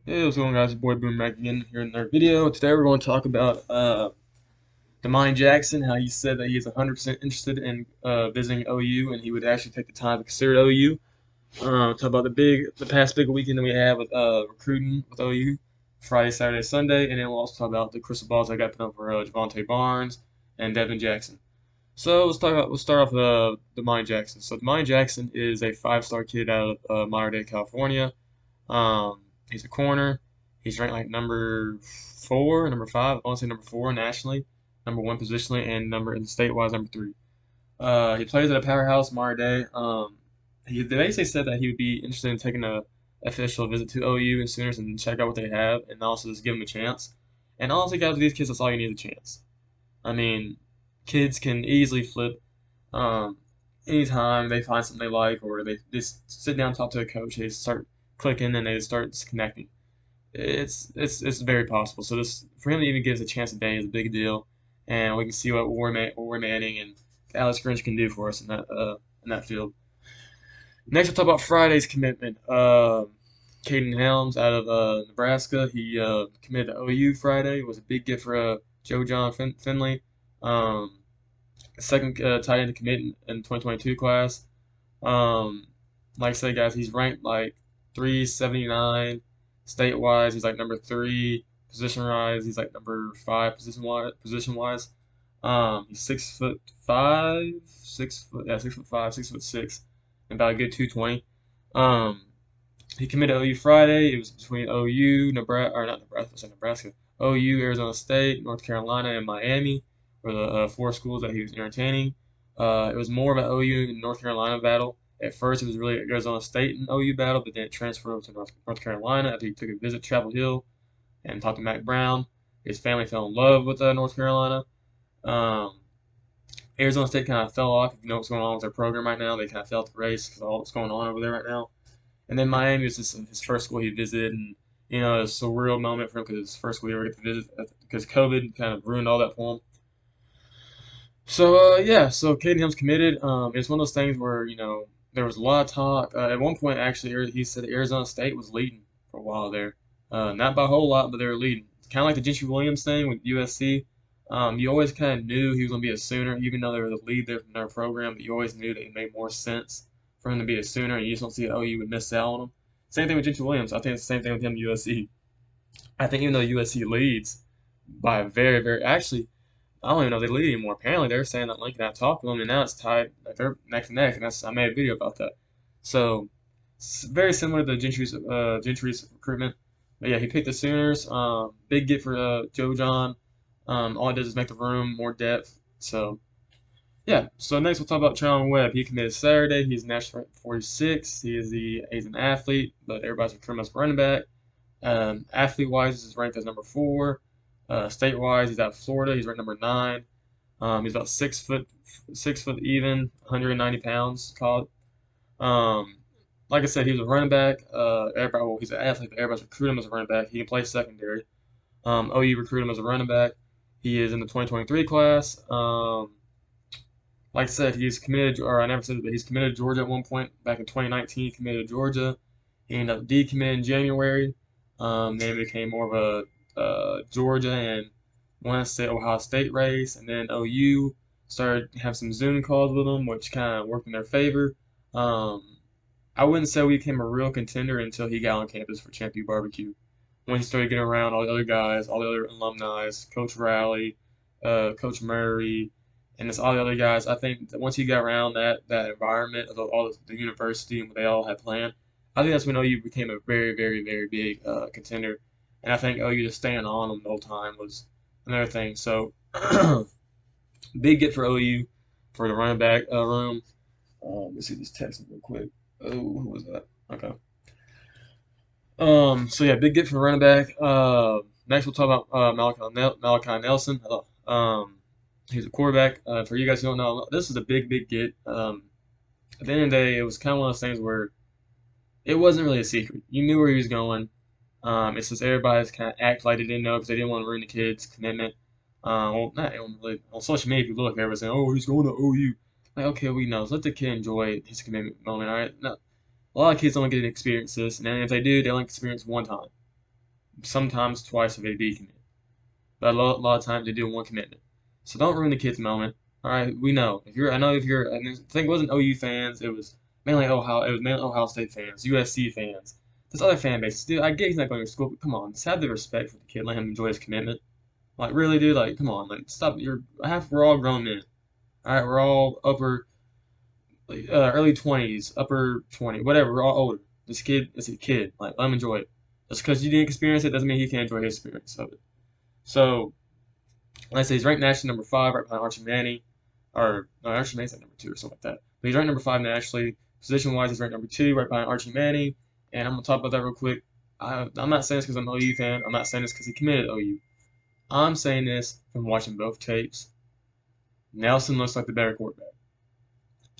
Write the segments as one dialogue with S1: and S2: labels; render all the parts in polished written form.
S1: Hey, what's going on, guys? Your boy Boom back again here in another video. Today we're going to talk about Demani Jackson, how he said that he is 100% interested in visiting OU, and he would actually take the time to consider OU. Talk about the past big weekend that we had with recruiting with OU, Friday, Saturday, Sunday, and then we'll also talk about the crystal balls I got put up for Javante Barnes and Devin Jackson. So let's start off with Demani Jackson. So Demani Jackson is a five-star kid out of Monterey Day, California. Um, he's a corner. He's ranked like number four, number five. I want to say number four nationally, number one positionally, and number in state-wise number three. He plays at a powerhouse, Mater Dei. They basically said that he would be interested in taking a official visit to OU and Sooners and check out what they have, and also just give them a chance. And honestly, guys, with these kids, that's all you need is a chance. I mean, kids can easily flip um, anytime they find something they like, or they just sit down and talk to a coach. They start clicking and they start connecting. It's very possible. So this for him to even give us a chance today is a big deal, and we can see what Warren Manning and Alex Grinch can do for us in that field. Next, we'll talk about Friday's commitment. Caden Helms out of Nebraska. He committed to OU Friday. It was a big gift for Joe John Finley. Um, Second tight end to commit in 2022 class. Um, like I said, guys, he's ranked like 379 state wise. He's like number three position wise. He's like number five position wise. He's 6'5", 6'5", 6'6", and about a good 220. Um, he committed to OU Friday. It was between OU, Nebraska, or not Nebraska, sorry, Nebraska, OU, Arizona State, North Carolina, and Miami were the four schools that he was entertaining. It was more of an OU and North Carolina battle. At first, it was really Arizona State and OU battle, but then it transferred over to North Carolina after he took a visit to Chapel Hill and talked to Mac Brown. His family fell in love with North Carolina. Um, Arizona State kind of fell off. If you know what's going on with their program right now, they kind of fell out the race because of all that's going on over there right now. And then Miami was his first school he visited, and it's a surreal moment for him because it's his first school he ever get to visit because COVID kind of ruined all that for him. So yeah, so Caden Helms committed. It's one of those things where there was a lot of talk. At one point, actually, he said Arizona State was leading for a while there, not by a whole lot, but they were leading. Kind of like the Gentry Williams thing with USC. You always kind of knew he was going to be a Sooner, even though they were the lead there from their program. But you always knew that it made more sense for him to be a Sooner, and you just don't see how you would miss out on him. Same thing with Gentry Williams. I think it's the same thing with him at USC. I think even though USC leads by a very, very actually I don't even know if they lead anymore. Apparently, they're saying that Lincoln had talked to them, and now it's tied. Like they're neck to neck, and I made a video about that. So, very similar to Gentry's recruitment. But yeah, he picked the Sooners. Big get for Joe John. All it does is make the room more depth. So yeah. So next we'll talk about Trelon Webb. He committed Saturday. He's national ranked 46. He's an athlete, but everybody's recruiting him as running back. Athlete wise, he's ranked as number four. State wise, he's out of Florida. He's ranked number nine. He's about 6 foot, 6 foot even, 190 pounds. Called. Um, like I said, he was a running back. He's an athlete, but everybody's recruiting him as a running back. He can play secondary. OU recruited him as a running back. He is in the 2023 class. Like I said, he's committed, or I never said it, but he's committed to Georgia at one point back in 2019. He committed to Georgia. He ended up decommitting in January. Then it became more of a Georgia and want to say Ohio State race, and then OU started to have some Zoom calls with them, which kind of worked in their favor. Um, I wouldn't say we became a real contender until he got on campus for Champion Barbecue. When he started getting around all the other guys, all the other alumni, Coach Rowley, Coach Murray, and it's all the other guys. I think that once he got around that environment of all the university and what they all had planned, I think that's when OU became a very, very, very big contender. And I think OU just staying on them the whole time was another thing. So big get for OU for the running back room. Let's see this text real quick. Oh, who was that? Okay. So yeah, big get for running back. Next we'll talk about Malachi Nelson. He's a quarterback. For you guys who don't know, this is a big, big get. At the end of the day, it was kind of one of those things where it wasn't really a secret. You knew where he was going. It's just everybody's kind of act like they didn't know because they didn't want to ruin the kid's commitment. Well, not really. On social media, if you look, everybody's saying, "Oh, he's going to OU." Like, okay, we know. So let the kid enjoy his commitment moment. All right. No, a lot of kids don't get to experience this, and then if they do, they only experience one time. sometimes twice if they decommit. But a lot of times they do one commitment. So don't ruin the kid's moment. All right, we know if you're. I know if you're. And I think it wasn't OU fans. It was mainly Ohio. It was mainly Ohio State fans, USC fans. There's other fan bases. Dude, I get he's not going to your school, but come on, just have the respect for the kid. Let him enjoy his commitment. Like really, dude. Like come on, like stop. We're all grown men. All right, we're all upper, early 20s, upper 20, whatever. We're all older. This kid is a kid. Like let him enjoy it. Just because you didn't experience it doesn't mean he can't enjoy his experience of it. So like I say, he's ranked nationally number 5, right behind Archie Manning, or no, Archie Manning's at number 2 or something like that. But he's ranked number 5 nationally. Position wise, he's ranked number 2, right behind Archie Manning. And I'm gonna talk about that real quick. I'm not saying this because I'm an OU fan. I'm not saying this because he committed OU. I'm saying this from watching both tapes. Nelson looks like the better quarterback.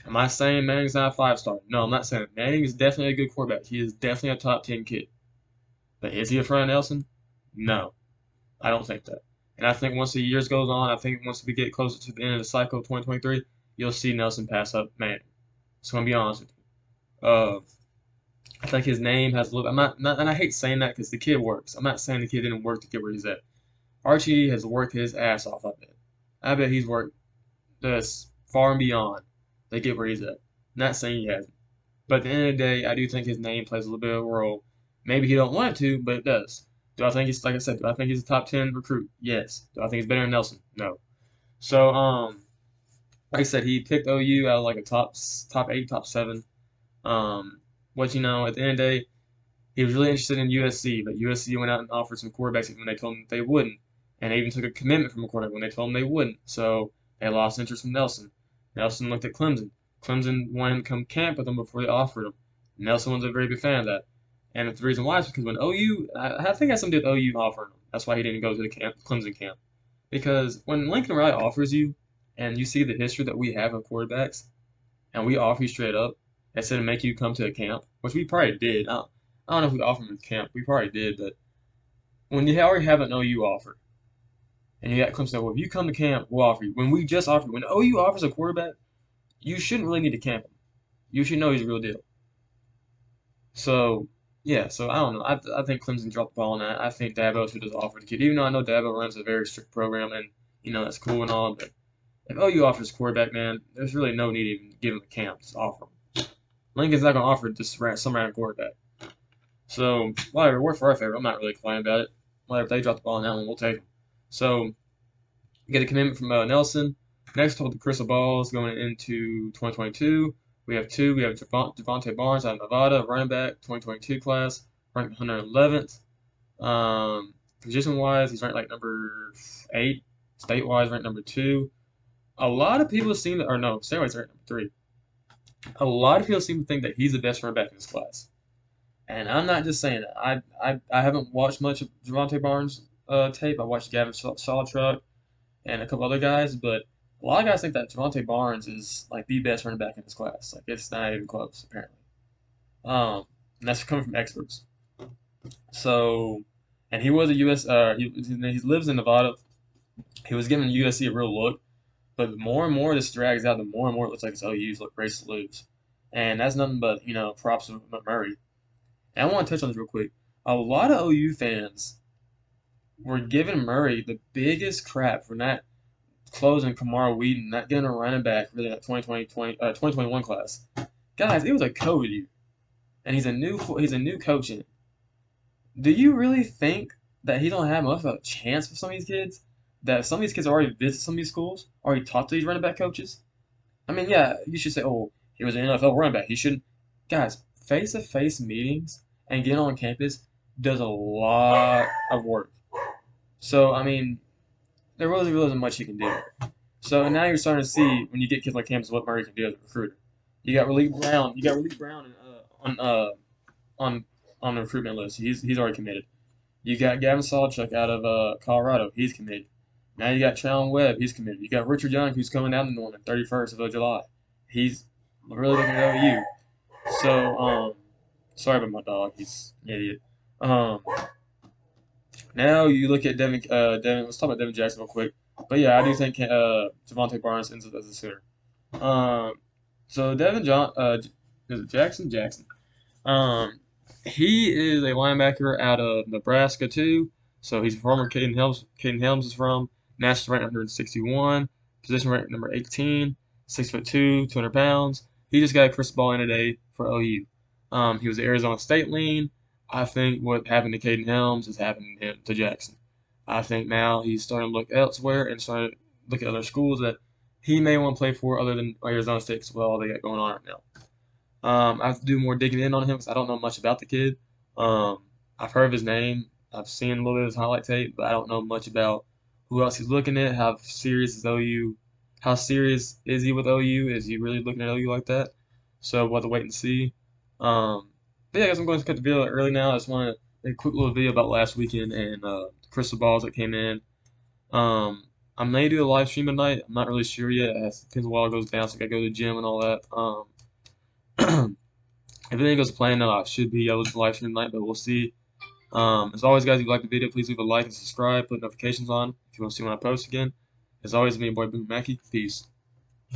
S1: Am I saying Manning's not a 5-star? No, I'm not saying it. Manning is definitely a good quarterback. He is definitely a top 10 kid. But is he a front of Nelson? No. I don't think that. And I think once the years goes on, I think once we get closer to the end of the cycle of 2023, you'll see Nelson pass up Manning. So I'm gonna be honest with you. I think his name has a little. I'm not, and I hate saying that because the kid works. I'm not saying the kid didn't work to get where he's at. Archie has worked his ass off. I bet he's worked this far and beyond to get where he's at. Not saying he hasn't, but at the end of the day, I do think his name plays a little bit of a role. Maybe he don't want it to, but it does. Do I think he's like I said? Do I think he's a top 10 recruit? Yes. Do I think he's better than Nelson? No. So like I said, he picked OU out of like a top 8, top 7. What at the end of the day, he was really interested in USC, but USC went out and offered some quarterbacks when they told him they wouldn't, and they even took a commitment from a quarterback when they told him they wouldn't. So they lost interest from Nelson. Nelson looked at Clemson. Clemson wanted him to come camp with them before they offered him. Nelson was a very big fan of that. And the reason why is because when OU, I think it has something to do with OU offering him. That's why he didn't go to the Clemson camp. Because when Lincoln Riley offers you, and you see the history that we have of quarterbacks, and we offer you straight up, instead of making you come to a camp, which we probably did. I don't know if we offered him a camp. We probably did, but when you already have an OU offer, and you got Clemson, well, if you come to camp, we'll offer you. When we just offered, when OU offers a quarterback, you shouldn't really need to camp him. You should know he's a real deal. So, yeah, so I don't know. I think Clemson dropped the ball on that. I think Dabo should just offer the kid, even though I know Dabo runs a very strict program, and, that's cool and all, but if OU offers quarterback, man, there's really no need to even give him a camp. Just offer him. Lincoln's not going to offer just some random quarterback. So, whatever, work for our favor. I'm not really complaining about it. Whatever, if they drop the ball on that one, we'll take them. So, get a commitment from Nelson. Next, hold the crystal balls going into 2022. We have two. We have Javonte Barnes out of Nevada, running back, 2022 class, ranked 111th. Position-wise, he's ranked like number 8. State-wise, ranked number 2. A lot of people seem to, or no, state-wise, ranked number 3. A lot of people seem to think that he's the best running back in this class. And I'm not just saying that. I haven't watched much of Javonte Barnes' tape. I watched Gavin Sawchuk and a couple other guys, but a lot of guys think that Javonte Barnes is like the best running back in this class. Like it's not even close, apparently. And that's coming from experts. So, and he was a US. He lives in Nevada. He was giving USC a real look, but the more and more this drags out, the more and more it looks like it's OU's race to lose. And that's nothing but props to McMurray. And I want to touch on this real quick. A lot of OU fans were giving Murray the biggest crap for not closing Kamara Wheaton, not getting a running back really in that 2021 class. Guys, it was a COVID year, and he's a new coach in it. Do you really think that he don't have much of a chance for some of these kids? That some of these kids already visited some of these schools, already talked to these running back coaches? I mean, yeah, you should say, oh, he was an NFL running back. He shouldn't. Guys, face-to-face meetings and getting on campus does a lot of work. So, I mean, there really isn't much you can do. So now you're starting to see when you get kids like campus what Murray can do as a recruiter. You got Raleigh Brown. You got Raleigh Brown on the recruitment list. He's already committed. You got Gavin Sawchuk out of Colorado. He's committed. Now you got Trellin Webb. He's committed. You got Richard Young, who's coming down to Norman 31st of July. He's really looking at OU. So, sorry about my dog. He's an idiot. Now you look at Devin. Let's talk about Devin Jackson real quick. But yeah, I do think Javonte Barnes ends up as a Sooner. So Devin is it Jackson? Jackson. He is a linebacker out of Nebraska too. So he's a former Caden Helms. Caden Helms is from national rank 161, position rank number 18, 6'2", 200 pounds. He just got a crystal ball in today for OU. He was the Arizona State lean. I think what happened to Caden Helms is happening to him to Jackson. I think now he's starting to look elsewhere and starting to look at other schools that he may want to play for other than Arizona State as well. They got going on right now. I have to do more digging in on him because I don't know much about the kid. Um, I've heard of his name. I've seen a little bit of his highlight tape, but I don't know much about who else he's looking at. How serious is OU? How serious is he with OU? Is he really looking at OU like that? So we'll have to wait and see. But yeah, I guess I'm going to cut the video early now. I just want to make a quick little video about last weekend and crystal balls that came in. Um, I may do a live stream tonight. I'm not really sure yet. It depends on while it goes down, so I got to go to the gym and all that. If everything goes to plan, I should be able to live stream tonight, but we'll see. As always, guys, if you like the video, please leave a like and subscribe, put notifications on if you want to see when I post again. As always, me and boy Boom Mackey. Peace.